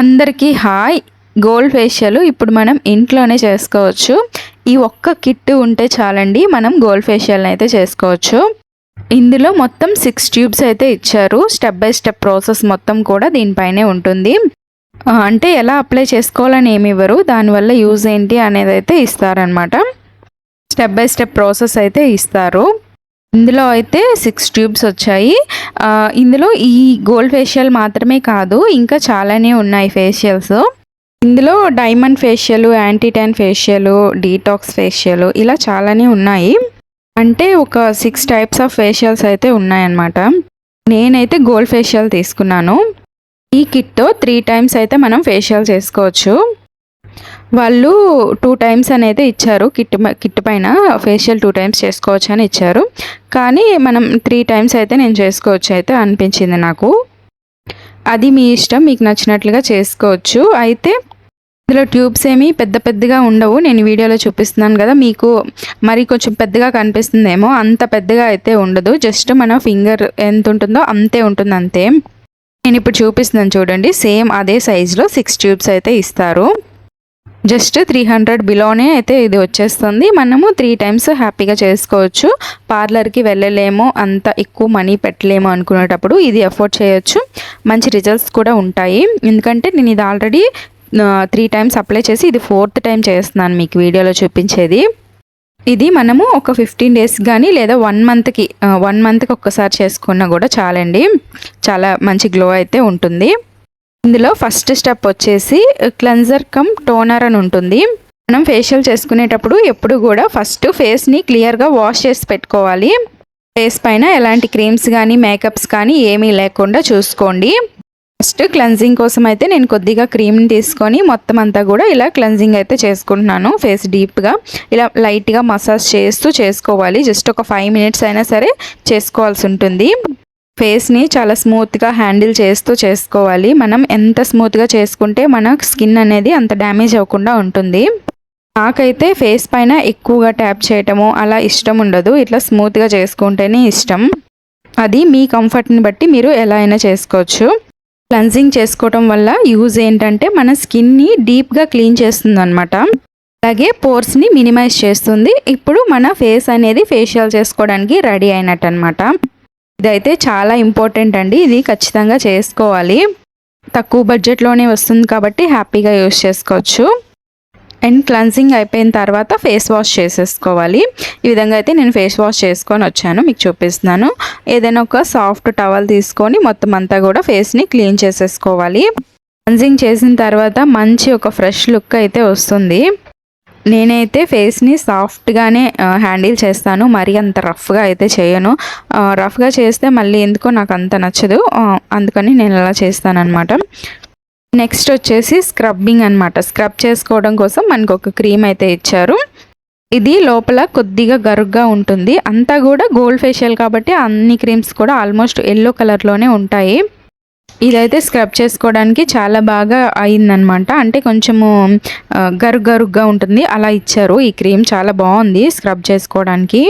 అందరికీ hi. Gold facial ఇప్పుడు మనం ఇంట్లోనే చేసుకోవచ్చు. ఈ ఒక్క కిట్ ఉంటే చాలండి, మనం గోల్డ్ ఫేషియల్ అయితే చేసుకోవచ్చు. ఇందులో మొత్తం 6 ట్యూబ్స్ అయితే ఇచ్చారు. స్టెప్ బై స్టెప్ ప్రాసెస్ మొత్తం కూడా దీనిపైనే ఉంటుంది. అంటే ఎలా అప్లై చేసుకోవాలని ఏమి ఇవ్వరు, దానివల్ల యూజ్ ఏంటి అనేది అయితే ఇస్తారనమాట. స్టెప్ బై స్టెప్ ప్రాసెస్ అయితే ఇస్తారు. ఇందులో అయితే 6 ట్యూబ్స్ వచ్చాయి. ఇందులో ఈ గోల్డ్ ఫేషియల్ మాత్రమే కాదు, ఇంకా చాలానే ఉన్నాయి ఫేషియల్స్. ఇందులో diamond facial, anti tan facial, detox facial, ఇలా చాలానే ఉన్నాయి. అంటే ఒక 6 టైప్స్ ఆఫ్ ఫేషియల్స్ అయితే ఉన్నాయన్నమాట. నేనైతే గోల్డ్ ఫేషియల్ తీసుకున్నాను. ఈ కిట్తో 3 టైమ్స్ అయితే మనం ఫేషియల్ చేసుకోవచ్చు. వాళ్ళు 2 టైమ్స్ అనేది ఇచ్చారు. కిట్ పైన ఫేషియల్ 2 టైమ్స్ చేసుకోవచ్చు అని ఇచ్చారు. కానీ మనం 3 టైమ్స్ అయితే నేను చేసుకోవచ్చు అయితే అనిపించింది నాకు. అది మీ ఇష్టం, మీకు నచ్చినట్లుగా చేసుకోవచ్చు. అయితే ఇందులో ట్యూబ్స్ ఏమీ పెద్దగా ఉండవు. నేను వీడియోలో చూపిస్తున్నాను కదా, మీకు మరి కొంచెం పెద్దగా కనిపిస్తుందేమో, అంత పెద్దగా అయితే ఉండదు. జస్ట్ మన ఫింగర్ ఎంత ఉంటుందో అంతే ఉంటుంది, అంతే. నేను ఇప్పుడు చూపిస్తున్నాను చూడండి, సేమ్ అదే సైజులో 6 ట్యూబ్స్ అయితే ఇస్తారు. జస్ట్ 300 బిలోనే అయితే ఇది వచ్చేస్తుంది. మనము 3 టైమ్స్ హ్యాపీగా చేసుకోవచ్చు. పార్లర్కి వెళ్ళలేము, అంత ఎక్కువ మనీ పెట్టలేము అనుకునేటప్పుడు ఇది అఫోర్డ్ చేయొచ్చు. మంచి రిజల్ట్స్ కూడా ఉంటాయి. ఎందుకంటే నేను ఇది ఆల్రెడీ 3 టైమ్స్ అప్లై చేసి ఇది 4th టైం చేస్తున్నాను మీకు వీడియోలో చూపించేది. ఇది మనము ఒక 15 డేస్ కానీ లేదా 1 మంత్కి ఒక్కసారి చేసుకున్నా కూడా చాలండి. చాలా మంచి గ్లో అయితే ఉంటుంది. ఇందులో ఫస్ట్ స్టెప్ వచ్చేసి క్లెన్జర్ కమ్ టోనర్ అని ఉంటుంది. మనం ఫేషియల్ చేసుకునేటప్పుడు ఎప్పుడు కూడా ఫస్ట్ ఫేస్ని క్లియర్గా వాష్ చేసి పెట్టుకోవాలి. ఫేస్ పైన ఎలాంటి క్రీమ్స్ కానీ మేకప్స్ కానీ ఏమీ లేకుండా చూసుకోండి. ఫస్ట్ క్లెన్జింగ్ కోసం అయితే నేను కొద్దిగా క్రీమ్ని తీసుకొని మొత్తం అంతా కూడా ఇలా క్లెన్జింగ్ అయితే చేసుకుంటున్నాను. ఫేస్ డీప్గా ఇలా లైట్గా మసాజ్ చేస్తూ చేసుకోవాలి. జస్ట్ ఒక 5 మినిట్స్ అయినా సరే చేసుకోవాల్సి ఉంటుంది. ఫేస్ని చాలా స్మూత్గా హ్యాండిల్ చేస్తూ చేసుకోవాలి. మనం ఎంత స్మూత్గా చేసుకుంటే మన స్కిన్ అనేది అంత డ్యామేజ్ అవ్వకుండా ఉంటుంది. నాకైతే ఫేస్ పైన ఎక్కువగా ట్యాప్ చేయటము అలా ఇష్టం ఉండదు. ఇట్లా స్మూత్గా చేసుకుంటేనే ఇష్టం. అది మీ కంఫర్ట్ని బట్టి మీరు ఎలా అయినా చేసుకోవచ్చు. క్లెన్జింగ్ చేసుకోవటం వల్ల యూజ్ ఏంటంటే మన స్కిన్ని డీప్గా క్లీన్ చేస్తుంది అనమాట. అలాగే పోర్స్ని మినిమైజ్ చేస్తుంది. ఇప్పుడు మన ఫేస్ అనేది ఫేషియల్ చేసుకోవడానికి రెడీ అయినట్టు అనమాట. ఇదైతే చాలా ఇంపార్టెంట్ అండి, ఇది ఖచ్చితంగా చేసుకోవాలి. తక్కువ బడ్జెట్లోనే వస్తుంది కాబట్టి హ్యాపీగా యూస్ చేసుకోవచ్చు. అండ్ క్లెన్సింగ్ అయిపోయిన తర్వాత ఫేస్ వాష్ చేసేసుకోవాలి. ఈ విధంగా అయితే నేను ఫేస్ వాష్ చేసుకొని వచ్చాను, మీకు చూపిస్తున్నాను. ఏదైనా ఒక సాఫ్ట్ టవల్ తీసుకొని మొత్తం అంతా కూడా ఫేస్ని క్లీన్ చేసేసుకోవాలి. క్లెన్సింగ్ చేసిన తర్వాత మంచి ఒక ఫ్రెష్ లుక్ అయితే వస్తుంది. నేనైతే ఫేస్ని సాఫ్ట్గానే హ్యాండిల్ చేస్తాను, మరీ అంత రఫ్గా అయితే చేయను. రఫ్గా చేస్తే మళ్ళీ ఎందుకో నాకు అంత నచ్చదు, అందుకని నేను అలా చేస్తానన్నమాట. నెక్స్ట్ వచ్చేసి స్క్రబ్బింగ్ అనమాట. స్క్రబ్ చేసుకోవడం కోసం మనకు ఒక క్రీమ్ అయితే ఇచ్చారు. ఇది లోపల కొద్దిగా గరుగ్గా ఉంటుంది. అంతా కూడా గోల్డ్ ఫేషియల్ కాబట్టి అన్ని క్రీమ్స్ కూడా ఆల్మోస్ట్ ఎల్లో కలర్లోనే ఉంటాయి. ఇదైతే స్క్రబ్ చేసుకోవడానికి చాలా బాగా అయిందనమాట. అంటే కొంచెము గరుగ్గా ఉంటుంది, అలా ఇచ్చారు. ఈ క్రీమ్ చాలా బాగుంది స్క్రబ్ చేసుకోవడానికి.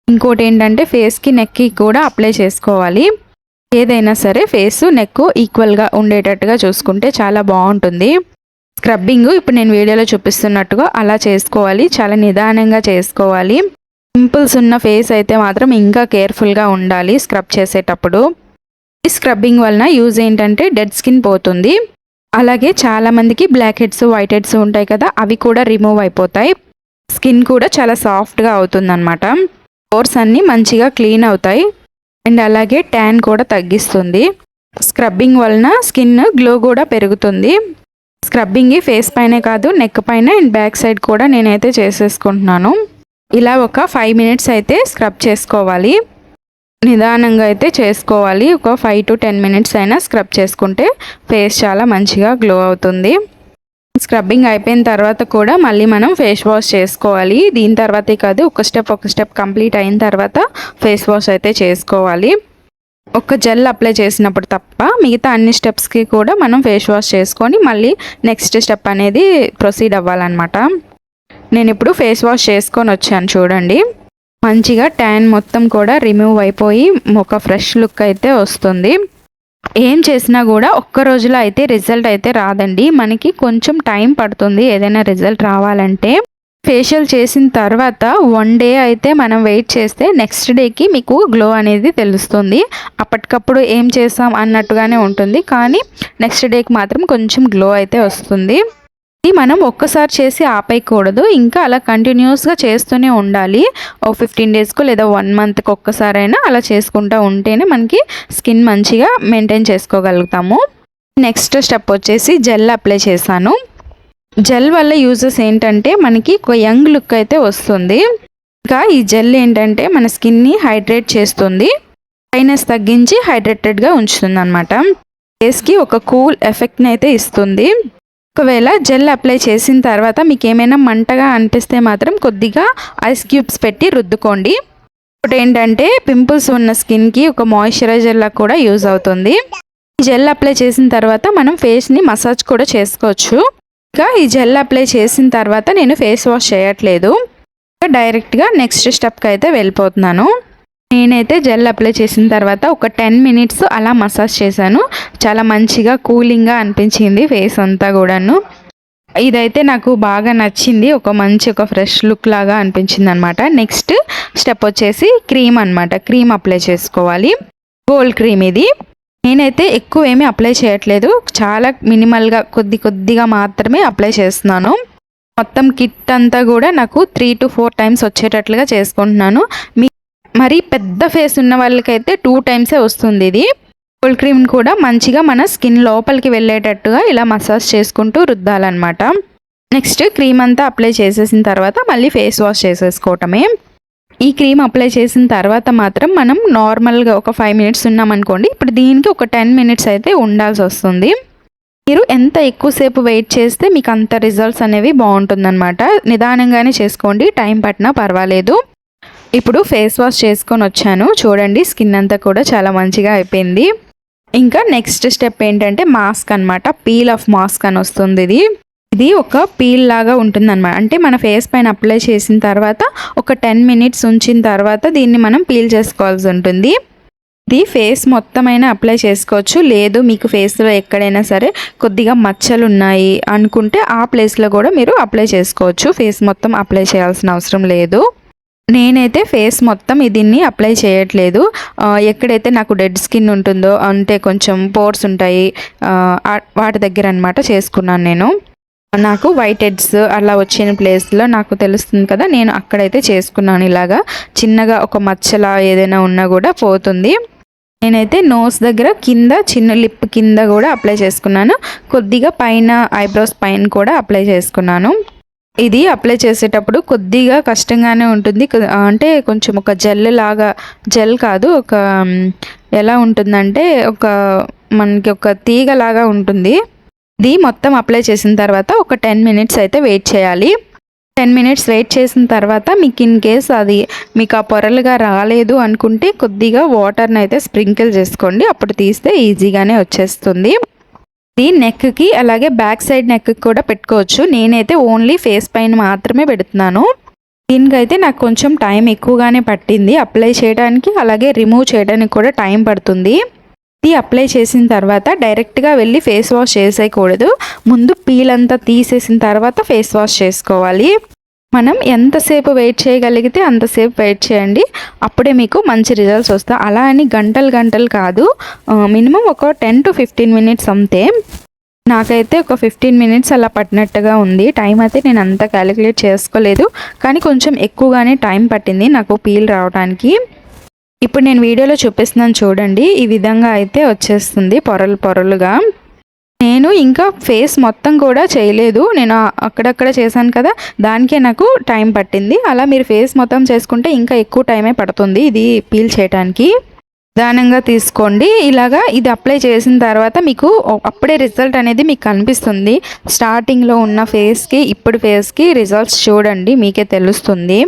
ఇంకోటి ఏంటంటే ఫేస్కి నెక్కి కూడా అప్లై చేసుకోవాలి. ఏదైనా సరే ఫేస్ నెక్ ఈక్వల్గా ఉండేటట్టుగా చూసుకుంటే చాలా బాగుంటుంది. స్క్రబ్బింగ్ ఇప్పుడు నేను వీడియోలో చూపిస్తున్నట్టుగా అలా చేసుకోవాలి. చాలా నిదానంగా చేసుకోవాలి. పింపుల్స్ ఉన్న ఫేస్ అయితే మాత్రం ఇంకా కేర్ఫుల్గా ఉండాలి స్క్రబ్ చేసేటప్పుడు. ఈ స్క్రబ్బింగ్ వలన యూజ్ ఏంటంటే డెడ్ స్కిన్ పోతుంది. అలాగే చాలామందికి బ్లాక్ హెడ్స్, వైట్ హెడ్స్ ఉంటాయి కదా, అవి కూడా రిమూవ్ అయిపోతాయి. స్కిన్ కూడా చాలా సాఫ్ట్గా అవుతుంది అనమాట. పోర్స్ అన్నీ మంచిగా క్లీన్ అవుతాయి. అండ్ అలాగే ట్యాన్ కూడా తగ్గిస్తుంది. స్క్రబ్బింగ్ వలన స్కిన్ గ్లో కూడా పెరుగుతుంది. స్క్రబ్బింగ్ ఫేస్ పైనే కాదు, నెక్ పైన అండ్ బ్యాక్ సైడ్ కూడా నేనైతే చేసేసుకుంటున్నాను. ఇలా ఒక 5 మినిట్స్ అయితే స్క్రబ్ చేసుకోవాలి. నిదానంగా అయితే చేసుకోవాలి. ఒక 5 to 10 మినిట్స్ అయినా స్క్రబ్ చేసుకుంటే ఫేస్ చాలా మంచిగా గ్లో అవుతుంది. స్క్రబ్బింగ్ అయిపోయిన తర్వాత కూడా మళ్ళీ మనం ఫేస్ వాష్ చేసుకోవాలి. దీని తర్వాతే కాదు, ఒక స్టెప్ కంప్లీట్ అయిన తర్వాత ఫేస్ వాష్ అయితే చేసుకోవాలి. ఒక జెల్ అప్లై చేసినప్పుడు తప్ప మిగతా అన్ని స్టెప్స్కి కూడా మనం ఫేస్ వాష్ చేసుకొని మళ్ళీ నెక్స్ట్ స్టెప్ అనేది ప్రొసీడ్ అవ్వాలన్నమాట. నేను ఇప్పుడు ఫేస్ వాష్ చేసుకొని వచ్చాను చూడండి. మంచిగా ట్యాన్ మొత్తం కూడా రిమూవ్ అయిపోయి ఒక ఫ్రెష్ లుక్ అయితే వస్తుంది. ఏం చేసినా కూడా ఒక్క రోజులో అయితే రిజల్ట్ అయితే రాదండి. మనకి కొంచెం టైం పడుతుంది ఏదైనా రిజల్ట్ రావాలంటే. ఫేషియల్ చేసిన తర్వాత 1 డే అయితే మనం వెయిట్ చేస్తే నెక్స్ట్ డేకి మీకు గ్లో అనేది తెలుస్తుంది. అప్పటికప్పుడు ఏం చేసాం అన్నట్టుగానే ఉంటుంది, కానీ నెక్స్ట్ డేకి మాత్రం కొంచెం గ్లో అయితే వస్తుంది. ఇది మనం ఒక్కసారి చేసి ఆపేయకూడదు, ఇంకా అలా కంటిన్యూస్గా చేస్తూనే ఉండాలి. ఓ 15 డేస్కు లేదా 1 మంత్కి ఒక్కసారైనా అలా చేసుకుంటూ ఉంటేనే మనకి స్కిన్ మంచిగా మెయింటైన్ చేసుకోగలుగుతాము. నెక్స్ట్ స్టెప్ వచ్చేసి జెల్ అప్లై చేశాను. జెల్ వల్ల యూజెస్ ఏంటంటే మనకి ఒక యంగ్ లుక్ అయితే వస్తుంది. ఇంకా ఈ జెల్ ఏంటంటే మన స్కిన్ని హైడ్రేట్ చేస్తుంది, డ్రైనెస్ తగ్గించి హైడ్రేటెడ్గా ఉంచుతుంది అనమాట. ఫేస్కి ఒక కూల్ ఎఫెక్ట్ని అయితే ఇస్తుంది. ఒకవేళ జెల్ అప్లై చేసిన తర్వాత మీకు ఏమైనా మంటగా అనిపిస్తే మాత్రం కొద్దిగా ఐస్ క్యూబ్స్ పెట్టి రుద్దుకోండి. ఒకటి ఏంటంటే పింపుల్స్ ఉన్న స్కిన్కి ఒక మాయిశ్చరైజర్ లా కూడా యూజ్ అవుతుంది. ఈ జెల్ అప్లై చేసిన తర్వాత మనం ఫేస్ని మసాజ్ కూడా చేసుకోవచ్చు. ఇంకా ఈ జెల్ అప్లై చేసిన తర్వాత నేను ఫేస్ వాష్ చేయట్లేదు, డైరెక్ట్గా నెక్స్ట్ స్టెప్కి అయితే వెళ్ళిపోతున్నాను. నేనైతే జెల్ అప్లై చేసిన తర్వాత ఒక 10 మినిట్స్ అలా మసాజ్ చేశాను. చాలా మంచిగా కూలింగ్గా అనిపించింది ఫేస్ అంతా కూడాను. ఇదైతే నాకు బాగా నచ్చింది, ఒక ఫ్రెష్ లుక్ లాగా అనిపించింది అనమాట. నెక్స్ట్ స్టెప్ వచ్చేసి క్రీమ్ అనమాట. క్రీమ్ అప్లై చేసుకోవాలి. గోల్డ్ క్రీమ్ ఇది. నేనైతే ఎక్కువ ఏమీ అప్లై చేయట్లేదు, చాలా మినిమల్గా కొద్దిగా మాత్రమే అప్లై చేస్తున్నాను. మొత్తం కిట్ అంతా కూడా నాకు 3 to 4 టైమ్స్ వచ్చేటట్లుగా చేసుకుంటున్నాను. మరి పెద్ద ఫేస్ ఉన్న వాళ్ళకైతే 2 టైమ్సే వస్తుంది. ఇది గోల్డ్ క్రీమ్ కూడా మంచిగా మన స్కిన్ లోపలికి వెళ్ళేటట్టుగా ఇలా మసాజ్ చేసుకుంటూ రుద్దాలన్నమాట. నెక్స్ట్ క్రీమ్ అంతా అప్లై చేసేసిన తర్వాత మళ్ళీ ఫేస్ వాష్ చేసేసుకోవటమే. ఈ క్రీమ్ అప్లై చేసిన తర్వాత మాత్రం మనం నార్మల్గా ఒక 5 మినిట్స్ ఉన్నామనుకోండి, ఇప్పుడు దీనికి ఒక 10 మినిట్స్ అయితే ఉండాల్సి వస్తుంది. మీరు ఎంత ఎక్కువసేపు వెయిట్ చేస్తే మీకు అంత రిజల్ట్స్ అనేవి బాగుంటుందన్నమాట. నిదానంగానే చేసుకోండి, టైం పట్టినా పర్వాలేదు. ఇప్పుడు ఫేస్ వాష్ చేసుకొని వచ్చాను, చూడండి స్కిన్ అంతా కూడా చాలా మంచిగా అయిపోయింది. ఇంకా నెక్స్ట్ స్టెప్ ఏంటంటే మాస్క్ అనమాట. పీల్ ఆఫ్ మాస్క్ అని వస్తుంది. ఇది ఒక పీల్ లాగా ఉంటుందన్నమాట. అంటే మన ఫేస్ పైన అప్లై చేసిన తర్వాత ఒక 10 మినిట్స్ ఉంచిన తర్వాత దీన్ని మనం పీల్ చేసుకోవాల్సి ఉంటుంది. ఇది ఫేస్ మొత్తమైనా అప్లై చేసుకోవచ్చు, లేదు మీకు ఫేస్లో ఎక్కడైనా సరే కొద్దిగా మచ్చలు ఉన్నాయి అనుకుంటే ఆ ప్లేస్లో కూడా మీరు అప్లై చేసుకోవచ్చు. ఫేస్ మొత్తం అప్లై చేయాల్సిన అవసరం లేదు. నేనైతే ఫేస్ మొత్తం దీన్ని అప్లై చేయట్లేదు. ఎక్కడైతే నాకు డెడ్ స్కిన్ ఉంటుందో, అంటే కొంచెం పోర్స్ ఉంటాయి వాటి దగ్గర అనమాట చేసుకున్నాను నేను. నాకు వైట్ హెడ్స్ అలా వచ్చిన ప్లేస్లో నాకు తెలుస్తుంది కదా, నేను అక్కడైతే చేసుకున్నాను. ఇలాగా చిన్నగా ఒక మచ్చలా ఏదైనా ఉన్నా కూడా పోతుంది. నేనైతే నోస్ దగ్గర కింద చిన్న లిప్ కింద కూడా అప్లై చేసుకున్నాను. కొద్దిగా పైన ఐబ్రోస్ పైన కూడా అప్లై చేసుకున్నాను. ఇది అప్లై చేసేటప్పుడు కొద్దిగా కష్టంగానే ఉంటుంది, అంటే కొంచెం ఒక జెల్ కాదు, ఒక ఎలా ఉంటుందంటే మనకి ఒక తీగ లాగా ఉంటుంది. ఇది మొత్తం అప్లై చేసిన తర్వాత ఒక 10 మినిట్స్ అయితే వెయిట్ చేయాలి. 10 మినిట్స్ వెయిట్ చేసిన తర్వాత మీకు ఇన్ కేస్ అది మీకు ఆ పొరలుగా రాలేదు అనుకుంటే కొద్దిగా వాటర్ని అయితే స్ప్రింకిల్ చేసుకోండి, అప్పుడు తీస్తే ఈజీగానే వచ్చేస్తుంది. ఇది నెక్కి అలాగే బ్యాక్ సైడ్ నెక్కి కూడా పెట్టుకోవచ్చు. నేనైతే ఓన్లీ ఫేస్ పైన మాత్రమే పెడుతున్నాను. దీనికైతే నాకు కొంచెం టైం ఎక్కువగానే పట్టింది అప్లై చేయడానికి, అలాగే రిమూవ్ చేయడానికి కూడా టైం పడుతుంది. ఇది అప్లై చేసిన తర్వాత డైరెక్ట్గా వెళ్ళి ఫేస్ వాష్ చేసేయకూడదు, ముందు పీల్ అంతా తీసేసిన తర్వాత ఫేస్ వాష్ చేసుకోవాలి. మనం ఎంతసేపు వెయిట్ చేయగలిగితే అంతసేపు వెయిట్ చేయండి, అప్పుడే మీకు మంచి రిజల్ట్స్ వస్తాయి. అలా అని గంటలు కాదు, మినిమం ఒక 10 to 15 మినిట్స్ అంతే. నాకైతే ఒక 15 మినిట్స్ అలా పట్టినట్టుగా ఉంది. టైం అయితే నేను అంతా క్యాలిక్యులేట్ చేసుకోలేదు, కానీ కొంచెం ఎక్కువగానే టైం పట్టింది నాకు పీల్ రావడానికి. ఇప్పుడు నేను వీడియోలో చూపిస్తున్నాను చూడండి, ఈ విధంగా అయితే వచ్చేస్తుంది పొరలుగా. నేను ఇంకా ఫేస్ మొత్తం కూడా చేయలేదు, నేను అక్కడక్కడ చేశాను కదా, దానికే నాకు టైం పట్టింది. అలా మీరు ఫేస్ మొత్తం చేసుకుంటే ఇంకా ఎక్కువ టైమే పడుతుంది ఇది పీల్ చేయడానికి. నిదానంగా తీసుకోండి. ఇలాగా ఇది అప్లై చేసిన తర్వాత మీకు అప్పుడే రిజల్ట్ అనేది మీకు కనిపిస్తుంది. స్టార్టింగ్లో ఉన్న ఫేస్కి ఇప్పుడు ఫేస్కి రిజల్ట్స్ చూడండి, మీకే తెలుస్తుంది.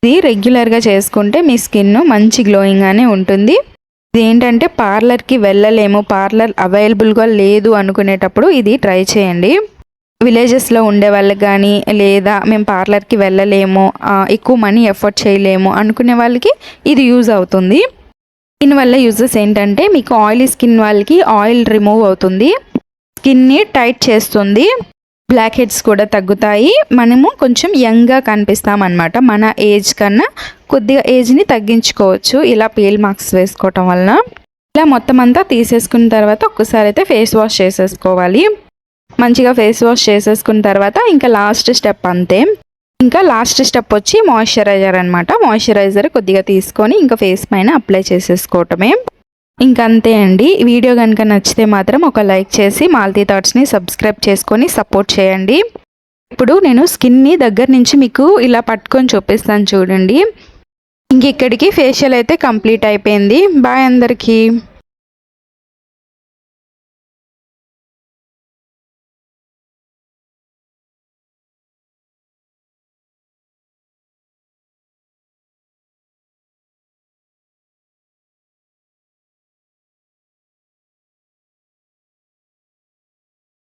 ఇది రెగ్యులర్గా చేసుకుంటే మీ స్కిన్ మంచి గ్లోయింగ్గానే ఉంటుంది. ఇదేంటంటే పార్లర్కి వెళ్ళలేము, పార్లర్ అవైలబుల్గా లేదు అనుకునేటప్పుడు ఇది ట్రై చేయండి. విలేజెస్లో ఉండే వాళ్ళకి కానీ, లేదా మేము పార్లర్కి వెళ్ళలేము, ఎక్కువ మనీ ఎఫర్ట్ చేయలేము అనుకునే వాళ్ళకి ఇది యూజ్ అవుతుంది. దీనివల్ల యూజెస్ ఏంటంటే మీకు ఆయిలీ స్కిన్ వాళ్ళకి ఆయిల్ రిమూవ్ అవుతుంది, స్కిన్ని టైట్ చేస్తుంది, బ్లాక్ హెడ్స్ కూడా తగ్గుతాయి, మనము కొంచెం యంగ్గా కనిపిస్తామన్నమాట. మన ఏజ్ కన్నా కొద్దిగా ఏజ్ని తగ్గించుకోవచ్చు ఇలా పీల్ మార్క్స్ వేసుకోవటం వలన. ఇలా మొత్తం అంతా తీసేసుకున్న తర్వాత ఒక్కసారి అయితే ఫేస్ వాష్ చేసేసుకోవాలి. మంచిగా ఫేస్ వాష్ చేసేసుకున్న తర్వాత ఇంకా లాస్ట్ స్టెప్ అంతే. ఇంకా లాస్ట్ స్టెప్ వచ్చి మాయిశ్చరైజర్ అనమాట. మాయిశ్చరైజర్ కొద్దిగా తీసుకొని ఇంకా ఫేస్ పైన అప్లై చేసేసుకోవటమే. ఇంకంతే అండి. వీడియో కనుక నచ్చితే మాత్రం ఒక లైక్ చేసి మాలతి థాట్స్ని సబ్స్క్రైబ్ చేసుకొని సపోర్ట్ చేయండి. ఇప్పుడు నేను స్కిన్ని దగ్గర నుంచి మీకు ఇలా పట్టుకొని చూపిస్తాను చూడండి. ఇంక ఇక్కడికి ఫేషియల్ అయితే కంప్లీట్ అయిపోయింది. బాయ్ అందరికీ.